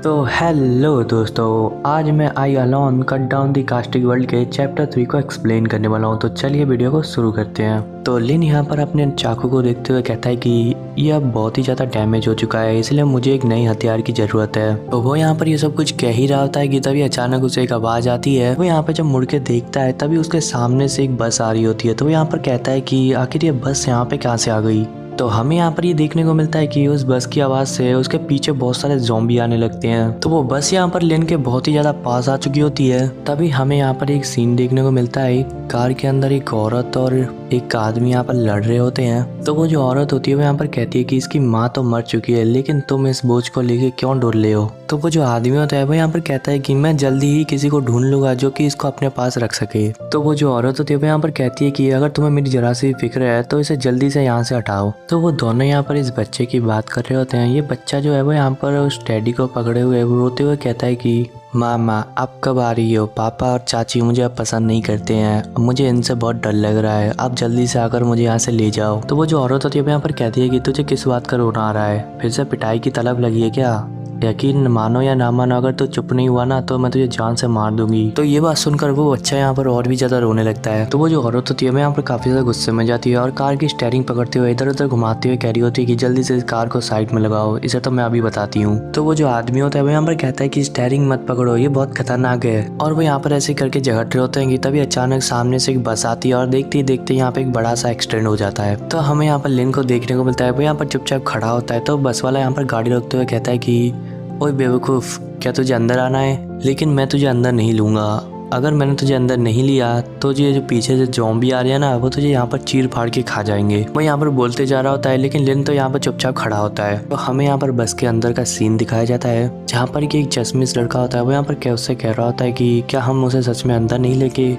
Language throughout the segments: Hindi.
तो हेलो दोस्तों, आज मैं आई alone cut down the caustic world के चैप्टर 3 को एक्सप्लेन करने वाला हूँ। तो चलिए वीडियो को शुरू करते हैं। तो लिन यहाँ पर अपने चाकू को देखते हुए कहता है कि ये अब बहुत ही ज़्यादा डैमेज हो चुका है, इसलिए मुझे एक नई हथियार की ज़रूरत है। तो वो यहाँ पर ये सब कुछ कह ही रहा होता है कि तभी अचानक उसे एक आवाज़ आती है। वो यहाँ पे जब मुड़ के देखता है तभी उसके सामने से एक बस आ रही होती है। तो वो यहाँ पर कहता है कि आखिर ये बस यहाँ पे कहाँ से आ गई। तो हमें यहाँ पर ये देखने को मिलता है कि उस बस की आवाज़ से उसके पीछे बहुत सारे ज़ॉम्बी आने लगते हैं। तो वो बस यहाँ पर लिन के बहुत ही ज़्यादा पास आ चुकी होती है। तभी हमें यहाँ पर एक सीन देखने को मिलता है, कार के अंदर एक औरत और एक आदमी यहाँ पर लड़ रहे होते हैं। तो वो जो औरत होती है वो यहाँ पर कहती है कि इसकी माँ तो मर चुकी है, लेकिन तुम इस बोझ को लेके क्यों डोल रहे हो। तो वो जो आदमी होता है वो यहाँ पर कहता है कि मैं जल्दी ही किसी को ढूंढ लूंगा जो कि इसको अपने पास रख सके। तो वो जो औरत होती है वो यहाँ पर कहती है कि अगर तुम्हें मेरी जरा सी फिक्र है तो इसे जल्दी से यहाँ से हटाओ। तो वो दोनों यहाँ पर इस बच्चे की बात कर रहे होते हैं। ये बच्चा जो है वो यहाँ पर उस डैडी को पकड़े हुए रोते हुए कहता है कि माँ आप कब आ रही हो। पापा और चाची मुझे अब पसंद नहीं करते हैं, मुझे इनसे बहुत डर लग रहा है, आप जल्दी से आकर मुझे यहाँ से ले जाओ। तो वो जो औरत होती है यहाँ पर कहती है कि तुझे किस बात का रोना आ रहा है, फिर से पिटाई की तलब लगी है क्या। यकीन मानो या ना मानो, अगर तू चुप नहीं हुआ ना तो मैं तुझे जान से मार दूंगी। तो ये बात सुनकर वो बच्चा यहाँ पर और भी ज्यादा रोने लगता है। तो वो जो औरत होती है वो यहाँ पर काफी ज्यादा गुस्से में जाती है और कार की स्टीयरिंग पकड़ते हुए इधर उधर घुमाते हुए कह रही होती है कि जल्दी से इस कार को साइड में लगाओ, इसे तो मैं अभी बताती हूँ। तो वो जो आदमी होता है वो यहाँ पर कहता है कि स्टीयरिंग मत पकड़ो, ये बहुत खतरनाक है। और वो यहाँ पर ऐसे करके झगड़ रहे होते हैं कि तभी अचानक सामने से एक बस आती है और देखते ही देखते यहाँ पे एक बड़ा सा एक्सीडेंट हो जाता है। तो हमें यहाँ पर लिन को देखने को मिलता है, वो यहाँ पर चुपचाप खड़ा होता है। तो बस वाला यहाँ पर गाड़ी रोकते हुए कहता है कि ओए बेवकूफ़, क्या तुझे अंदर आना है, लेकिन मैं तुझे अंदर नहीं लूँगा। अगर मैंने तुझे अंदर नहीं लिया तो ये जो पीछे से ज़ॉम्बी आ रहे हैं ना, वो तुझे यहाँ पर चीर फाड़ के खा जाएंगे। वो यहाँ पर बोलते जा रहा होता है, लेकिन लिन तो यहाँ पर चुपचाप खड़ा होता है। तो हमें यहाँ पर बस के अंदर का सीन दिखाया जाता है, जहाँ पर कि एक चश्मिश लड़का होता है। वो यहाँ पर उससे कह रहा होता है कि क्या हम उसे सच में अंदर नहीं लेके,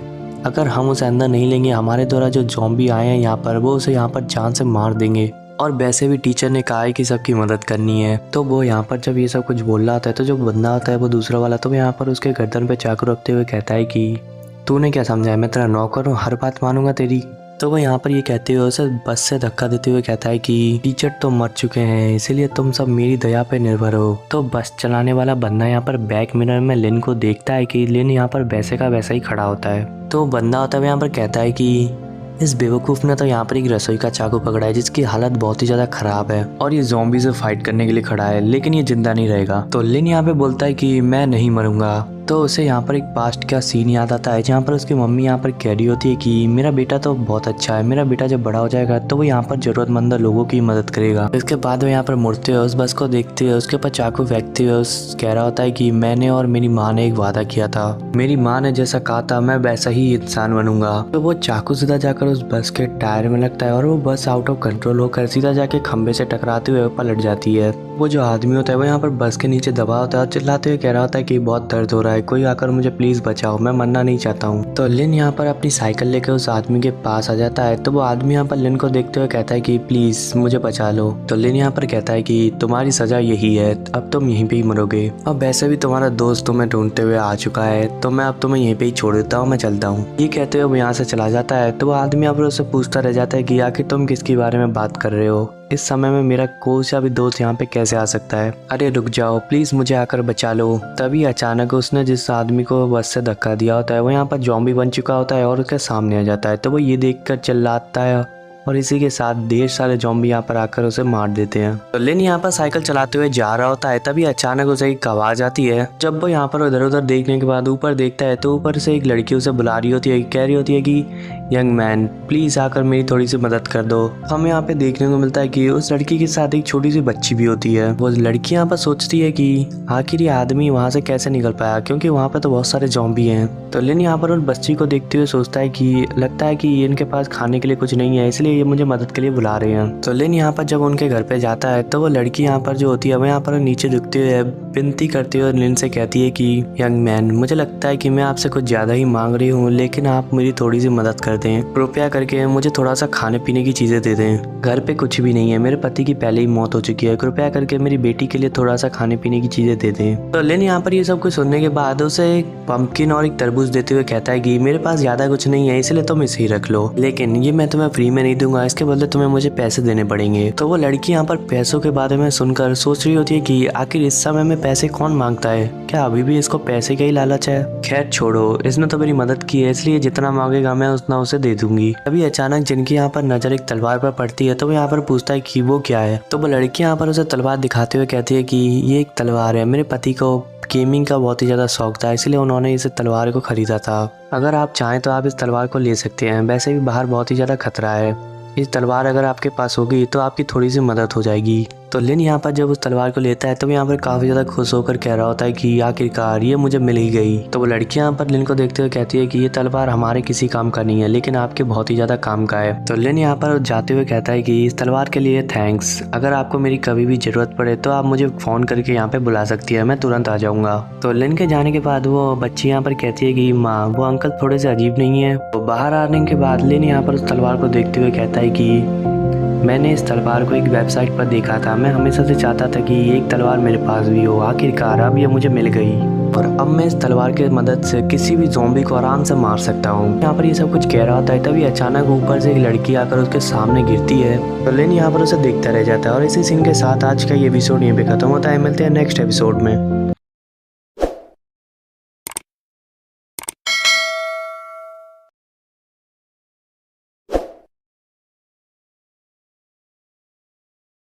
अगर हम उसे अंदर नहीं लेंगे हमारे द्वारा जो ज़ॉम्बी आए हैं यहाँ पर, वो उसे यहाँ पर जान से मार देंगे। और वैसे भी टीचर ने कहा है कि सबकी मदद करनी है। तो वो यहाँ पर जब ये सब कुछ बोल रहा होता है तो जो बंदा होता है वो दूसरा वाला, तो वो यहाँ पर उसके गर्दन पे चाकू रखते हुए कहता है कि तूने क्या समझा है, मैं तेरा नौकर हूँ, हर बात मानूंगा तेरी। तो वो यहाँ पर ये कहते हुए उसे बस से धक्का देते हुए कहता है कि टीचर तो मर चुके हैं, इसीलिए तुम सब मेरी दया पे निर्भर हो। तो बस चलाने वाला बंदा यहाँ पर बैक मिरर में लिन को देखता है कि लिन यहाँ पर वैसे का वैसा ही खड़ा होता है। तो बंदा होता है यहाँ पर कहता है कि इस बेवकूफ़ ने तो यहाँ पर एक रसोई का चाकू पकड़ा है जिसकी हालत बहुत ही ज़्यादा ख़राब है, और ये ज़ॉम्बी से फाइट करने के लिए खड़ा है, लेकिन ये जिंदा नहीं रहेगा। तो लिन यहाँ पे बोलता है कि मैं नहीं मरूंगा। तो उसे यहाँ पर एक पास्ट का सीन याद आता है, जहाँ पर उसकी मम्मी यहाँ पर कह रही होती है कि मेरा बेटा तो बहुत अच्छा है, मेरा बेटा जब बड़ा हो जाएगा तो वो यहाँ पर ज़रूरतमंद लोगों की मदद करेगा। इसके बाद वो यहाँ पर मुड़ते हुए उस बस को देखते हुए उसके ऊपर चाकू फेंकते हुए उस कह रहा होता है कि मैंने और मेरी माँ ने एक वादा किया था, मेरी माँ ने जैसा कहा था मैं वैसा ही इंसान बनूंगा। तो वो चाकू सीधा जाकर उस बस के टायर में लगता है और वो बस आउट ऑफ कंट्रोल होकर सीधा जाके खंबे से टकराते हुए पलट जाती है। वो जो आदमी होता है वो यहाँ पर बस के नीचे दबा होता है और चिल्लाते हुए कह रहा होता है कि बहुत दर्द हो रहा है, कोई आकर मुझे प्लीज बचाओ, मैं मरना नहीं चाहता हूँ। तो लिन यहाँ पर अपनी साइकिल लेकर उस आदमी के पास आ जाता है। तो वो आदमी यहाँ पर लिन को देखते हुए कहता है कि प्लीज मुझे बचा लो। तो लिन यहाँ पर कहता है कि तुम्हारी सजा यही है, अब तुम यहीं पे ही मरोगे, और वैसे भी तुम्हारा दोस्त तुम्हें ढूंढते हुए आ चुका है, तो मैं अब तुम्हें यहीं पे ही छोड़ देता हूँ, मैं चलता हूँ। ये कहते हुए वो यहाँ से चला जाता है। तो वो आदमी यहाँ पर उससे पूछता रह जाता है कि आखिर तुम किसके बारे में बात कर रहे हो, इस समय में मेरा कोई सा भी दोस्त यहाँ पे कैसे आ सकता है, अरे रुक जाओ प्लीज मुझे आकर बचा लो। तभी अचानक उसने जिस आदमी को बस से धक्का दिया होता है वो यहाँ पर ज़ॉम्बी बन चुका होता है और उसके सामने आ जाता है। तो वो ये देखकर चिल्लाता है और इसी के साथ ढेर सारे ज़ॉम्बी यहाँ पर आकर उसे मार देते हैं। तो लिन यहाँ पर साइकिल चलाते हुए जा रहा होता है, तभी अचानक उसे एक आवाज़ आती है। जब वो यहाँ पर इधर उधर देखने के बाद ऊपर देखता है तो ऊपर से एक लड़की उसे बुला रही होती है, कह रही होती है कि यंग मैन प्लीज़ आकर मेरी थोड़ी सी मदद कर दो। हमें यहाँ पे देखने को मिलता है कि उस लड़की के साथ एक छोटी सी बच्ची भी होती है। वो लड़की यहाँ पर सोचती है कि आखिर ये आदमी वहाँ से कैसे निकल पाया, क्योंकि वहाँ पे तो बहुत सारे ज़ॉम्बी हैं। तो लिन यहाँ पर उस बच्ची को देखते हुए सोचता है कि लगता है कि इनके पास खाने के लिए कुछ नहीं है, इसलिए ये मुझे मदद के लिए बुला रहे हैं। तो लिन यहाँ पर जब उनके घर पे जाता है तो वो लड़की यहाँ पर जो होती है वो यहाँ पर नीचे झुकते हुए विनती करते हुए लिन से कहती है कि यंग मैन मुझे लगता है कि मैं आपसे कुछ ज़्यादा ही मांग रही हूँ, लेकिन आप मेरी थोड़ी सी मदद कर कर दें। कृपया करके मुझे थोड़ा सा खाने पीने की चीजें दे दें। घर पे कुछ भी नहीं है, मेरे पति की पहले ही मौत हो चुकी है। कृपया करके मेरी बेटी के लिए थोड़ा सा खाने पीने की चीजें दे दें। तो लिन यहाँ पर ये सब कुछ सुनने के बाद उसे एक पंपकिन और एक तरबूज देते हुए कहता है कि मेरे पास ज्यादा कुछ नहीं है, इसलिए तुम इसे ही रख लो, लेकिन ये मैं तुम्हें फ्री में नहीं दूंगा, इसके बदले तुम्हें मुझे पैसे देने पड़ेंगे। तो वो लड़की यहाँ पर पैसों के बारे में सुनकर सोच रही होती है कि आखिर इस समय में पैसे कौन मांगता है, क्या अभी भी इसको पैसे का ही लालच है। खैर छोड़ो, इसने तो मेरी मदद की है, इसलिए जितना मांगेगा मैं उतना उसे दे दूंगी। अभी अचानक जिनकी यहाँ पर नजर एक तलवार पर पड़ती है, तो वो यहाँ पर पूछता है कि वो क्या है। तो वो लड़की यहाँ पर उसे तलवार दिखाते हुए कहती है कि ये एक तलवार है, मेरे पति को गेमिंग का बहुत ही ज्यादा शौक था, इसलिए उन्होंने इस तलवार को खरीदा था। अगर आप चाहें तो आप इस तलवार को ले सकते हैं, वैसे भी बाहर बहुत ही ज्यादा खतरा है। इस तलवार अगर आपके पास होगी तो आपकी थोड़ी सी मदद हो जाएगी। तो लिन यहाँ पर जब उस तलवार को लेता है तो यहाँ पर काफी ज्यादा खुश होकर कह रहा होता है कि आखिरकार ये मुझे मिल ही गई। तो वो लड़की यहाँ पर लिन को देखते हुए कहती है कि ये तलवार हमारे किसी काम का नहीं है, लेकिन आपके बहुत ही ज्यादा काम का है। तो लिन यहाँ पर जाते हुए कहता है कि इस तलवार के लिए थैंक्स, अगर आपको मेरी कभी भी जरूरत पड़े तो आप मुझे फोन करके यहाँ पे बुला सकती है, मैं तुरंत आ जाऊंगा। तो लिन के जाने के बाद वो बच्ची यहाँ पर कहती है कि माँ, वो अंकल थोड़े से अजीब नहीं है। तो बाहर आने के बाद लिन यहाँ पर उस तलवार को देखते हुए कहता है कि मैंने इस तलवार को एक वेबसाइट पर देखा था, मैं हमेशा से चाहता था कि एक तलवार मेरे पास भी हो, आखिरकार अब ये मुझे मिल गई और अब मैं इस तलवार की मदद से किसी भी ज़ॉम्बी को आराम से मार सकता हूँ। यहाँ पर ये सब कुछ कह रहा होता है, तभी अचानक ऊपर से एक लड़की आकर उसके सामने गिरती है। तो लिन यहाँ पर उसे देखता रह जाता है और इसी सीन के साथ आज का ये एपिसोड यहीं पे खत्म होता है। मिलते हैं नेक्स्ट एपिसोड में।